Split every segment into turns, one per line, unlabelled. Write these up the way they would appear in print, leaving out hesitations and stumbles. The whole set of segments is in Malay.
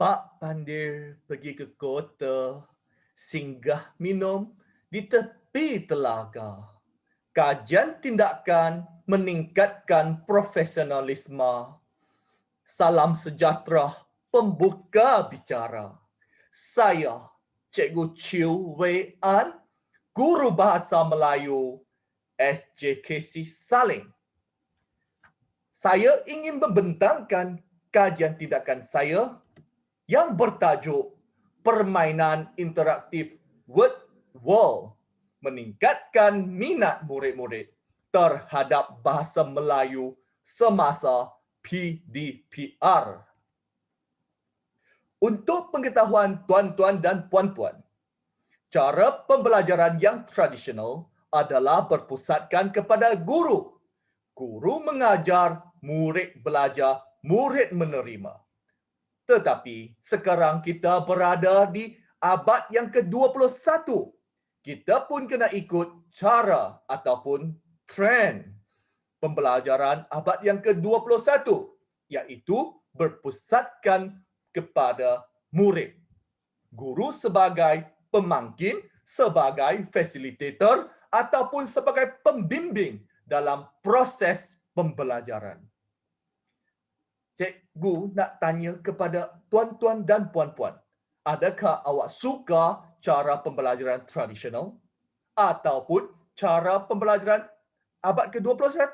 Pak Pandir pergi ke kota, singgah minum di tepi telaga. Kajian tindakan meningkatkan profesionalisme. Salam sejahtera pembuka bicara. Saya, Cikgu Chiu Wei An, Guru Bahasa Melayu SJKC Saling. Saya ingin membentangkan kajian tindakan saya yang bertajuk Permainan Interaktif Word World meningkatkan minat murid-murid terhadap bahasa Melayu semasa PDPR. Untuk pengetahuan tuan-tuan dan puan-puan, cara pembelajaran yang tradisional adalah berpusatkan kepada guru. Guru mengajar, murid belajar, murid menerima. Tetapi sekarang kita berada di abad yang ke-21. Kita pun kena ikut cara ataupun trend pembelajaran abad yang ke-21, iaitu berpusatkan kepada murid. Guru sebagai pemangkin, sebagai fasilitator ataupun sebagai pembimbing dalam proses pembelajaran. Cikgu nak tanya kepada tuan-tuan dan puan-puan, adakah awak suka cara pembelajaran tradisional ataupun cara pembelajaran abad ke-21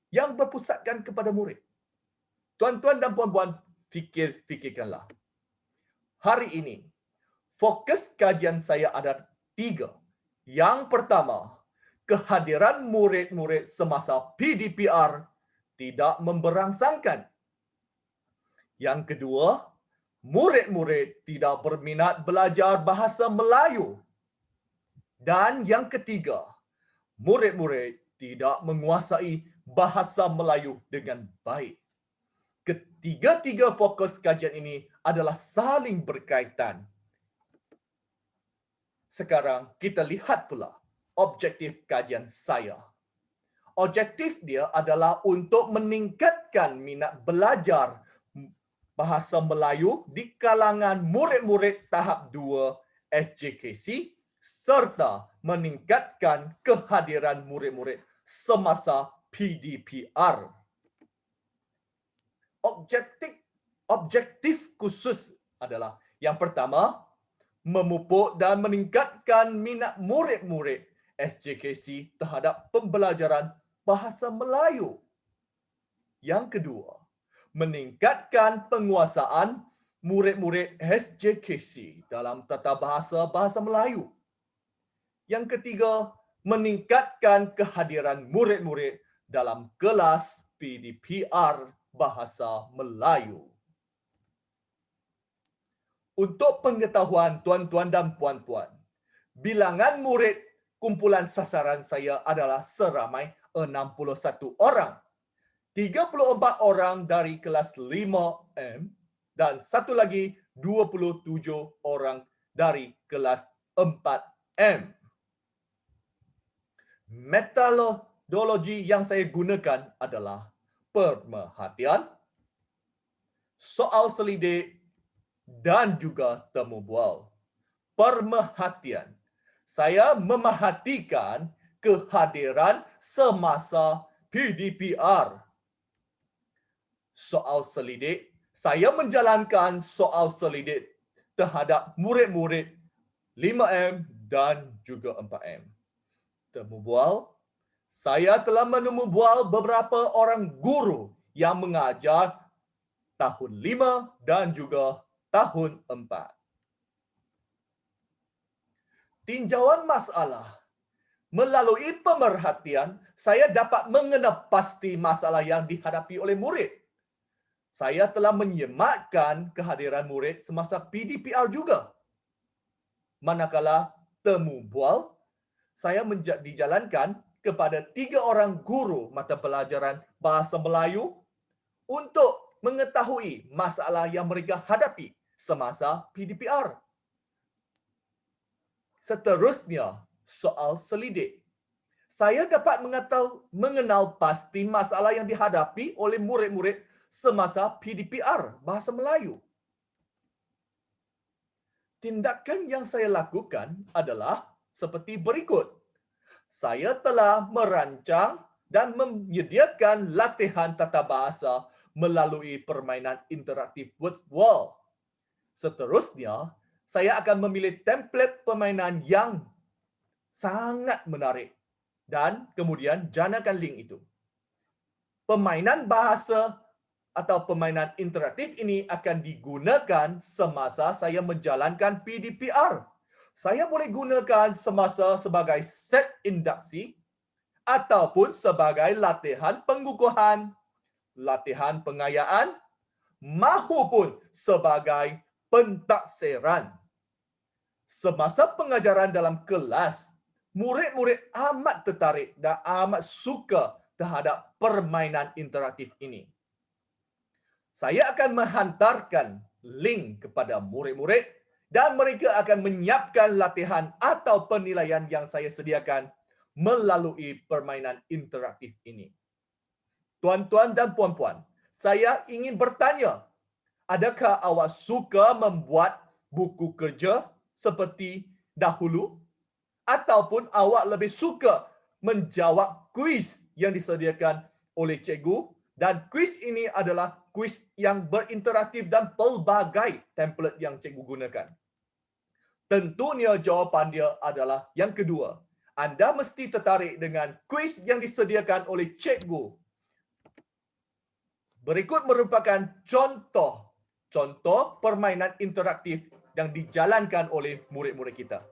yang berpusatkan kepada murid? Tuan-tuan dan puan-puan, fikirkanlah. Hari ini, fokus kajian saya ada 3. Yang pertama, kehadiran murid-murid semasa PDPR tidak memberangsangkan. Yang kedua, murid-murid tidak berminat belajar bahasa Melayu. Dan yang ketiga, murid-murid tidak menguasai bahasa Melayu dengan baik. Ketiga-tiga fokus kajian ini adalah saling berkaitan. Sekarang kita lihat pula objektif kajian saya. Objektif dia adalah untuk meningkatkan minat belajar bahasa Melayu di kalangan murid-murid tahap 2 SJKC serta meningkatkan kehadiran murid-murid semasa PDPR. Objektif khusus adalah yang pertama, memupuk dan meningkatkan minat murid-murid SJKC terhadap pembelajaran bahasa Melayu. Yang kedua, meningkatkan penguasaan murid-murid SJKC dalam tata bahasa Melayu. Yang ketiga, meningkatkan kehadiran murid-murid dalam kelas PDPR bahasa Melayu. Untuk pengetahuan tuan-tuan dan puan-puan, bilangan murid kumpulan sasaran saya adalah seramai 61 orang. 34 orang dari kelas 5M dan satu lagi 27 orang dari kelas 4M. Metodologi yang saya gunakan adalah pemerhatian, soal selidik dan juga temu bual. Pemerhatian. Saya memerhatikan kehadiran semasa PDPR. Soal selidik. Saya menjalankan soal selidik terhadap murid-murid 5M dan juga 4M. Temu bual. Saya telah menemu bual beberapa orang guru yang mengajar tahun 5 dan juga tahun 4. Tinjauan masalah. Melalui pemerhatian, saya dapat mengenal pasti masalah yang dihadapi oleh murid. Saya telah menyematkan kehadiran murid semasa PDPR juga. Manakala temu bual, saya dijalankan kepada 3 orang guru mata pelajaran bahasa Melayu untuk mengetahui masalah yang mereka hadapi semasa PDPR. Seterusnya, soal selidik. Saya dapat mengenal pasti masalah yang dihadapi oleh murid-murid semasa PDPR bahasa Melayu. Tindakan yang saya lakukan adalah seperti berikut. Saya telah merancang dan menyediakan latihan tata bahasa melalui permainan interaktif virtual. Seterusnya, saya akan memilih template permainan yang sangat menarik dan kemudian janakan link itu. Permainan bahasa atau permainan interaktif ini akan digunakan semasa saya menjalankan PDPR. Saya boleh gunakan semasa sebagai set induksi ataupun sebagai latihan pengukuhan, latihan pengayaan, mahupun sebagai pentaksiran. Semasa pengajaran dalam kelas, murid-murid amat tertarik dan amat suka terhadap permainan interaktif ini. Saya akan menghantarkan link kepada murid-murid dan mereka akan menyiapkan latihan atau penilaian yang saya sediakan melalui permainan interaktif ini. Tuan-tuan dan puan-puan, saya ingin bertanya, adakah awak suka membuat buku kerja seperti dahulu? Ataupun awak lebih suka menjawab kuis yang disediakan oleh cikgu? Dan kuis ini adalah kuis yang berinteraktif dan pelbagai template yang cikgu gunakan. Tentunya jawapan dia adalah yang kedua. Anda mesti tertarik dengan kuis yang disediakan oleh cikgu. Berikut merupakan contoh permainan interaktif yang dijalankan oleh murid-murid kita.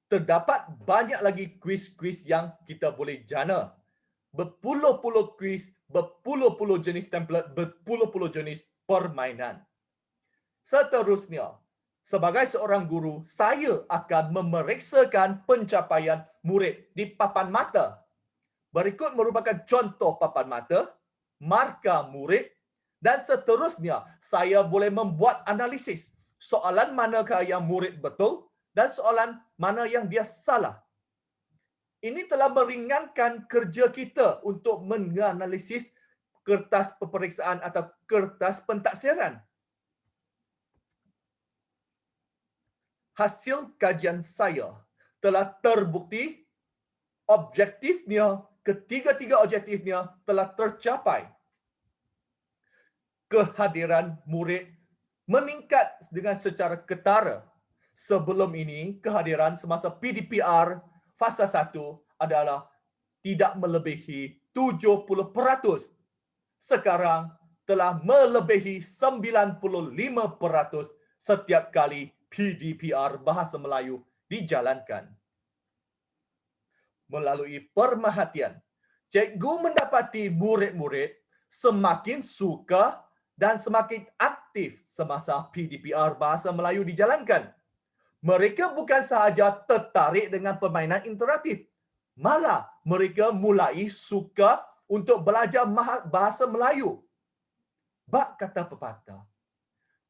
Terdapat banyak lagi kuis-kuis yang kita boleh jana. Berpuluh-puluh kuis, berpuluh-puluh jenis template, berpuluh-puluh jenis permainan. Seterusnya, sebagai seorang guru, saya akan memeriksakan pencapaian murid di papan mata. Berikut merupakan contoh papan mata, markah murid dan seterusnya saya boleh membuat analisis. Soalan manakah yang murid betul dan soalan mana yang dia salah. Ini telah meringankan kerja kita untuk menganalisis kertas peperiksaan atau kertas pentaksiran. Hasil kajian saya telah terbukti objektifnya, ketiga-tiga objektifnya telah tercapai. Kehadiran murid meningkat dengan secara ketara. Sebelum ini, kehadiran semasa PDPR fasa 1 adalah tidak melebihi 70%. Sekarang telah melebihi 95% setiap kali PDPR Bahasa Melayu dijalankan. Melalui pemerhatian, cikgu mendapati murid-murid semakin suka dan semakin aktif semasa PDPR Bahasa Melayu dijalankan. Mereka bukan sahaja tertarik dengan permainan interaktif, malah mereka mulai suka untuk belajar bahasa Melayu. Bak kata pepatah,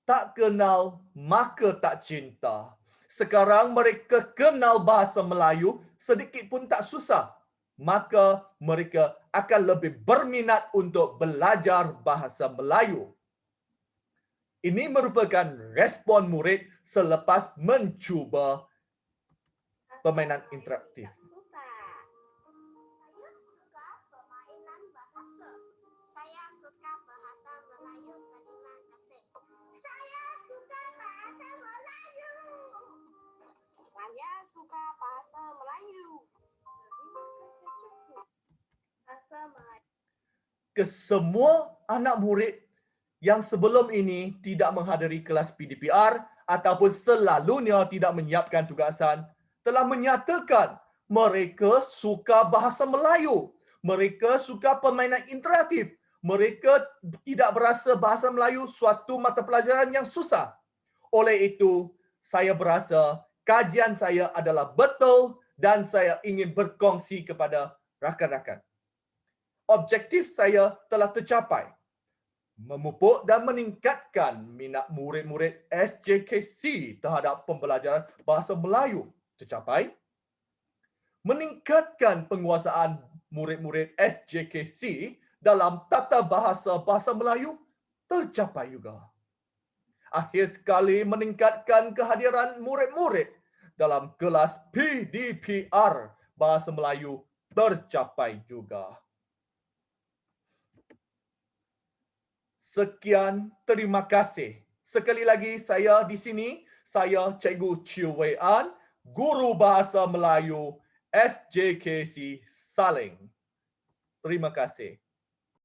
tak kenal maka tak cinta. Sekarang mereka kenal bahasa Melayu sedikit pun tak susah. Maka mereka akan lebih berminat untuk belajar bahasa Melayu. Ini merupakan respon murid selepas mencuba permainan interaktif.
Saya suka permainan bahasa. Saya suka bahasa Melayu. Terima kasih. Saya suka bahasa Melayu. Saya suka bahasa Melayu. Bahasa Melayu.
Kesemua anak murid yang sebelum ini tidak menghadiri kelas PDPR ataupun selalunya tidak menyiapkan tugasan telah menyatakan mereka suka bahasa Melayu. Mereka suka permainan interaktif. Mereka tidak berasa bahasa Melayu suatu mata pelajaran yang susah. Oleh itu, saya berasa kajian saya adalah betul dan saya ingin berkongsi kepada rakan-rakan. Objektif saya telah tercapai. Memupuk dan meningkatkan minat murid-murid SJKC terhadap pembelajaran bahasa Melayu tercapai. Meningkatkan penguasaan murid-murid SJKC dalam tata bahasa Melayu tercapai juga. Akhir sekali, meningkatkan kehadiran murid-murid dalam kelas PDPR Bahasa Melayu tercapai juga. Sekian, terima kasih. Sekali lagi saya di sini, saya Cikgu Chiu Wei An, Guru Bahasa Melayu SJKC Saling. Terima kasih.